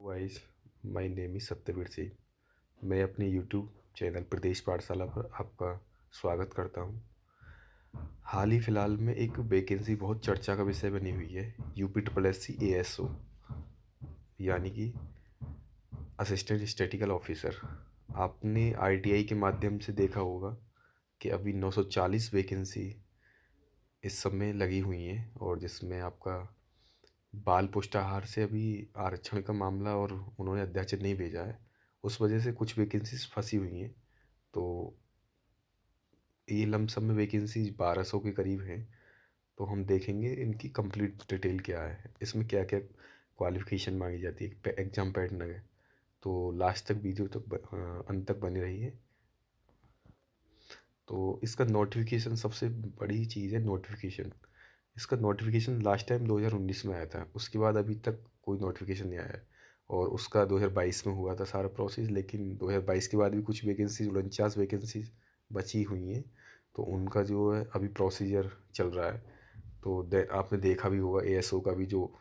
Wise my name is Satyavir Singh. मैं अपने YouTube channel Pradesh पाठशाला पर आपका स्वागत करता हूँ। हाल ही फिलहाल में एक वैकेंसी बहुत चर्चा का विषय बनी हुई है, UP triple S C ASO यानी कि असिस्टेंट स्टैटिकल ऑफिसर। आपने ITI के माध्यम से देखा होगा कि अभी 940 वैकेंसी इस समय लगी हुई हैं, और जिसमें आपका बाल पुष्टाहार से अभी आरक्षण का मामला और उन्होंने अध्यादेश नहीं भेजा है, उस वजह से कुछ वैकेंसीज फंसी हुई हैं। तो ये लमसम में वैकेंसी 1200 के करीब हैं। तो हम देखेंगे इनकी कंप्लीट डिटेल क्या है, इसमें क्या क्या क्वालिफिकेशन मांगी जाती है, एग्जाम पैटर्न है। तो लास्ट तक वीडियो तक अंत तक बनी रही है। तो इसका नोटिफिकेशन सबसे बड़ी चीज़ है, नोटिफिकेशन। इसका नोटिफिकेशन लास्ट टाइम 2019 में आया था, उसके बाद अभी तक कोई नोटिफिकेशन नहीं आया है। और उसका 2022 में हुआ था सारा प्रोसेस, लेकिन 2022 के बाद भी कुछ वैकेंसीज 49 वैकेंसीज बची हुई हैं। तो उनका जो है अभी प्रोसीजर चल रहा है। तो आपने देखा भी होगा ASO का भी जो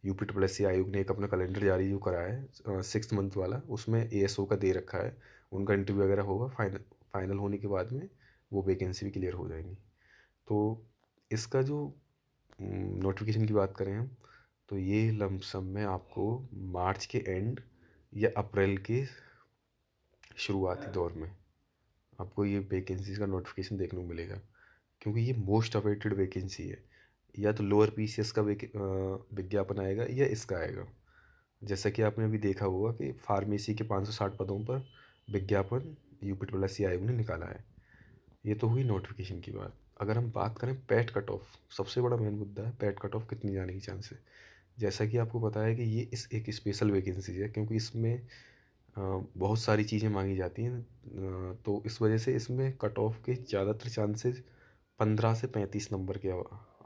यूपी ट्रिपल एस सी आयोग ने एक अपना कैलेंडर जारी जो करा है 6 मंथ वाला, उसमें ASO का दे रखा है। उनका इंटरव्यू वगैरह होगा, फाइनल फाइनल होने के बाद में वो वैकेंसी भी क्लियर हो जाएंगी। तो इसका जो नोटिफिकेशन की बात करें हम, तो ये लमसम में आपको मार्च के एंड या अप्रैल के शुरुआती दौर में आपको ये वैकेंसीज का नोटिफिकेशन देखने को मिलेगा, क्योंकि ये मोस्ट अवेटेड वैकेंसी है। या तो लोअर PCS का विज्ञापन आएगा या इसका आएगा। जैसा कि आपने अभी देखा होगा कि फार्मेसी के 560 पदों पर विज्ञापन यूपी ट्रिपल एस सी आयोग ने निकाला है। ये तो हुई नोटिफिकेशन की बात। अगर हम बात करें पैट कट ऑफ, सबसे बड़ा मेन मुद्दा है पैट कट ऑफ कितनी जाने की चांस है। जैसा कि आपको पता है कि ये इस एक स्पेशल वैकेंसी है, क्योंकि इसमें बहुत सारी चीज़ें मांगी जाती हैं। तो इस वजह से इसमें कट ऑफ के ज़्यादातर चांसेस 15 से 35 नंबर के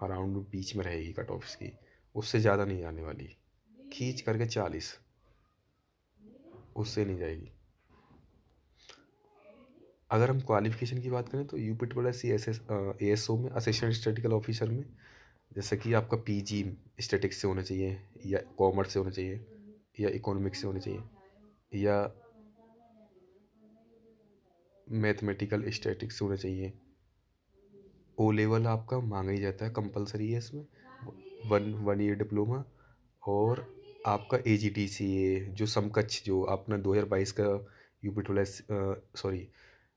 अराउंड बीच में रहेगी कट ऑफ इसकी। उससे ज़्यादा नहीं आने वाली, खींच करके 40, उससे नहीं जाएगी। अगर हम क्वालिफिकेशन की बात करें तो UP triple S C ASO में असिस्टेंट स्टैटिकल ऑफिसर में, जैसे कि आपका PG स्टैटिक्स से होना चाहिए, या कॉमर्स से होना चाहिए, या इकोनॉमिक्स से होना चाहिए, या मैथमेटिकल स्टैटिक्स से होना चाहिए। O लेवल आपका मांगा ही जाता है, कंपलसरी है इसमें। One year diploma. और आपका AGDCA जो समकक्ष, जो आपने 2022 का UP triple sorry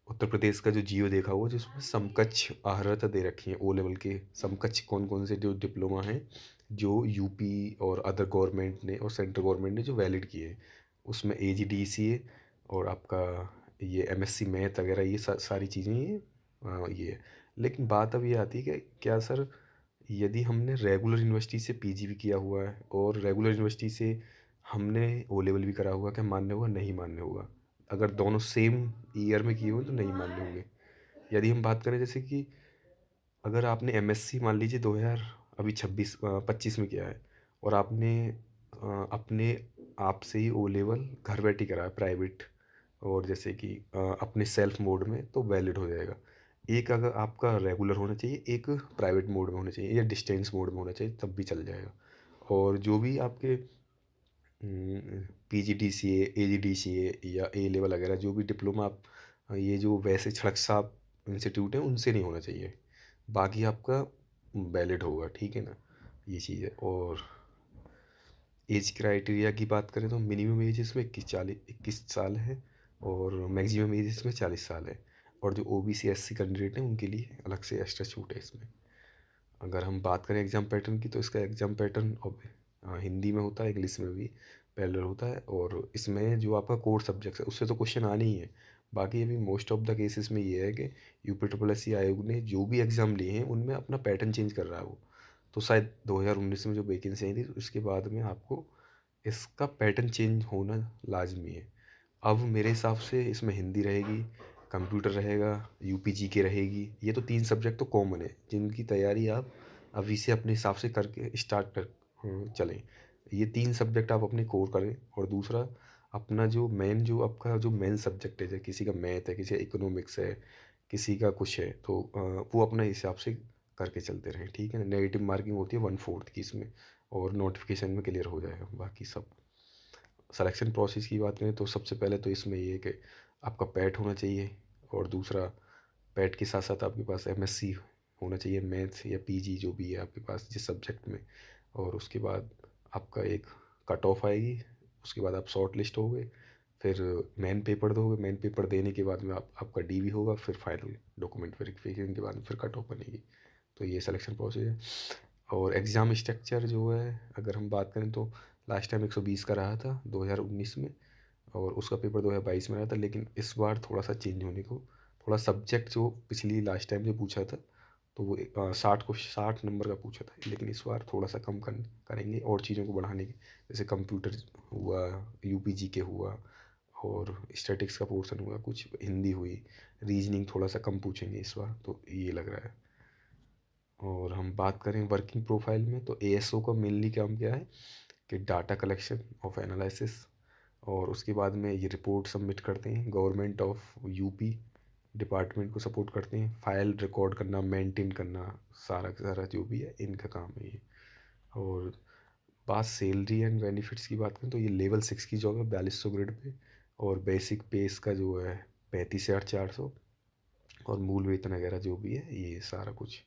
Uttar Pradesh का जो जियो देखा हुआ, जिसमें समकक्ष अर्हता दे रखी है। O लेवल के समकक्ष कौन कौन से जो डिप्लोमा हैं जो यूपी और अदर गवर्नमेंट ने और सेंट्रल गवर्नमेंट ने जो वैलिड किए हैं, उसमें AGDCA और आपका ये MSc मैथ वगैरह, ये सारी चीज़ें ये है। लेकिन बात अब ये आती है कि क्या सर, यदि हमने रेगुलर यूनिवर्सिटी से PG भी किया हुआ है और रेगुलर यूनिवर्सिटी से हमने O लेवल भी करा हुआ, क्या मान्य होगा? नहीं मान्य होगा। अगर दोनों सेम ईयर में किए हुए तो नहीं मान्य होंगे। यदि हम बात करें जैसे कि अगर आपने MSc मान लीजिए 2000 अभी 25 में किया है, और आपने अपने आप से ही O लेवल घर बैठे करा है प्राइवेट, और जैसे कि अपने सेल्फ मोड में, तो वैलिड हो जाएगा। एक अगर आपका रेगुलर होना चाहिए, एक प्राइवेट मोड में होना चाहिए, या डिस्टेंस मोड में होना चाहिए, तब भी चल जाएगा। और जो भी आपके PGDCA AGDCA या A लेवल वगैरह जो भी डिप्लोमा आप ये जो वैसे सड़क साहब इंस्टीट्यूट हैं उनसे नहीं होना चाहिए, बाकी आपका वैलिड होगा, ठीक है ना। ये चीज़ है। और एज क्राइटेरिया की बात करें तो मिनिमम एज इसमें 21 साल है, और मैक्सिमम एज इसमें 40 साल है। और जो OBC SC कैंडिडेट हैं उनके लिए अलग से एक्स्ट्रा छूट है इसमें। अगर हम बात करें एग्ज़ाम पैटर्न की, तो इसका एग्ज़ाम पैटर्न हिंदी में होता है, इंग्लिश में भी पैरेलल होता है। और इसमें जो आपका कोर सब्जेक्ट है उससे तो क्वेश्चन आने ही है। बाकी अभी मोस्ट ऑफ द केसेस में ये है कि यूपी ट्रिपल एस सी आयोग ने जो भी एग्ज़ाम लिए हैं उनमें अपना पैटर्न चेंज कर रहा है वो। तो शायद 2019 में जो वैकेंसी आई थी, तो उसके बाद में आपको इसका पैटर्न चेंज होना लाजमी है। अब मेरे हिसाब से इसमें हिंदी रहेगी, कंप्यूटर रहेगा, UPG के रहेगी। ये तो 3 सब्जेक्ट तो कॉमन है, जिनकी तैयारी आप अभी से अपने हिसाब से करके स्टार्ट कर चलें। ये 3 सब्जेक्ट आप अपने कोर करें। और दूसरा अपना जो आपका जो मेन सब्जेक्ट है, जैसे किसी का मैथ है, किसी का इकोनॉमिक्स है, किसी का कुछ है, तो वो अपने हिसाब से करके चलते रहें, ठीक है ना। नेगेटिव मार्किंग होती है 1/4 की इसमें, और नोटिफिकेशन में क्लियर हो जाएगा बाकी सब। सिलेक्शन प्रोसेस की बात करें तो सबसे पहले तो इसमें ये है कि आपका पैट होना चाहिए, और दूसरा पैट के साथ साथ आपके पास एमएससी होना चाहिए, मैथ या पीजी जो भी है आपके पास जिस सब्जेक्ट में। और उसके बाद आपका एक कट ऑफ आएगी, उसके बाद आप शॉर्ट लिस्ट हो गए, फिर मेन पेपर दोगे, मेन पेपर देने के बाद में आपका डीवी होगा, फिर फाइनल डॉक्यूमेंट वेरिफिकेशन के बाद में फिर कट ऑफ बनेगी। तो ये सिलेक्शन प्रोसेस है। और एग्ज़ाम स्ट्रक्चर जो है अगर हम बात करें तो लास्ट टाइम 120 का रहा था 2019 में, और उसका पेपर 2022 में रहा था, लेकिन इस बार थोड़ा सा चेंज होने को, थोड़ा सब्जेक्ट जो पिछली लास्ट टाइम जो पूछा था तो वो 60 नंबर का पूछा था, लेकिन इस बार थोड़ा सा कम करेंगे और चीज़ों को बढ़ाने की, जैसे कंप्यूटर हुआ, यूपीजी के हुआ, और स्टैटिक्स का पोर्शन हुआ, कुछ हिंदी हुई, रीजनिंग थोड़ा सा कम पूछेंगे इस बार, तो ये लग रहा है। और हम बात करें वर्किंग प्रोफाइल में तो एएसओ का मेनली काम क्या है कि डाटा कलेक्शन ऑफ एनालिसिस, और उसके बाद में ये रिपोर्ट सबमिट करते हैं गवर्नमेंट ऑफ यूपी डिपार्टमेंट को सपोर्ट करते हैं, फाइल रिकॉर्ड करना, मेंटेन करना, सारा का सारा जो भी है इनका काम है ये। और बात सैलरी एंड बेनिफिट्स की बात करें तो ये लेवल 6 की जॉब है 4200 ग्रेड पे, और बेसिक पे इसका जो है 35,400, और मूल वेतन वगैरह जो भी है ये सारा कुछ।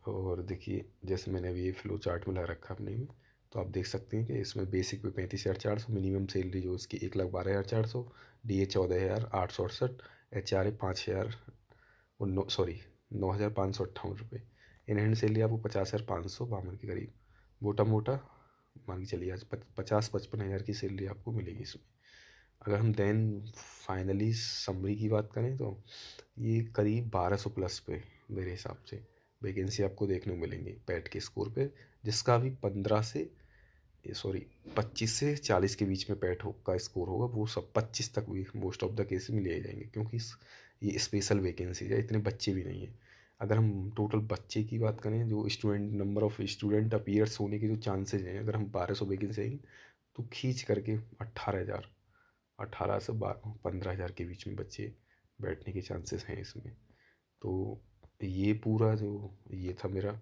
और देखिए जैसे मैंने अभी ये फ्लो चार्ट में लगा रखा अपने में, तो आप देख सकते हैं कि इसमें बेसिक पे 35,400, मिनिमम सैलरी जो इसकी 1,12,400, D A 14,868, H R A 5,000, और नो सॉरी 9,558 रुपये, इन हैंड सैलरी आपको 50,552 के करीब मोटा मोटा मान के चलिए आज 50-55 हज़ार की सैलरी आपको मिलेगी इसमें। अगर हम देन फाइनली समरी की बात करें तो ये करीब 1200 प्लस पे मेरे हिसाब से वैकेंसी आपको देखने को मिलेंगी पैट के स्कोर पे, जिसका भी 15 से सॉरी 25 से 40 के बीच में पैट हो का स्कोर होगा, वो सब 25 तक भी मोस्ट ऑफ द केसेस में लिए जाएंगे, क्योंकि ये स्पेशल वैकेंसी है, इतने बच्चे भी नहीं हैं। अगर हम टोटल बच्चे की बात करें जो student number of student appears होने के जो चांसेज हैं, अगर हम 1200 वैकेंसी आएंगी तो खींच करके 18,000, 18 से 15,000 के बीच में बच्चे बैठने के चांसेस हैं इसमें। तो ये पूरा जो ये था मेरा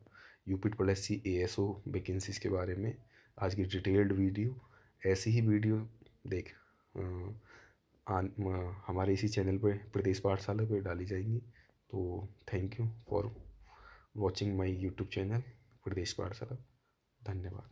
UP triple S C A S O vacancies के बारे में आज की डिटेल्ड वीडियो। ऐसी ही वीडियो देख हमारे इसी चैनल पे प्रदेश पाठशाला पे डाली जाएंगी। तो thank you for watching my YouTube channel Pradesh Pathshala. धन्यवाद।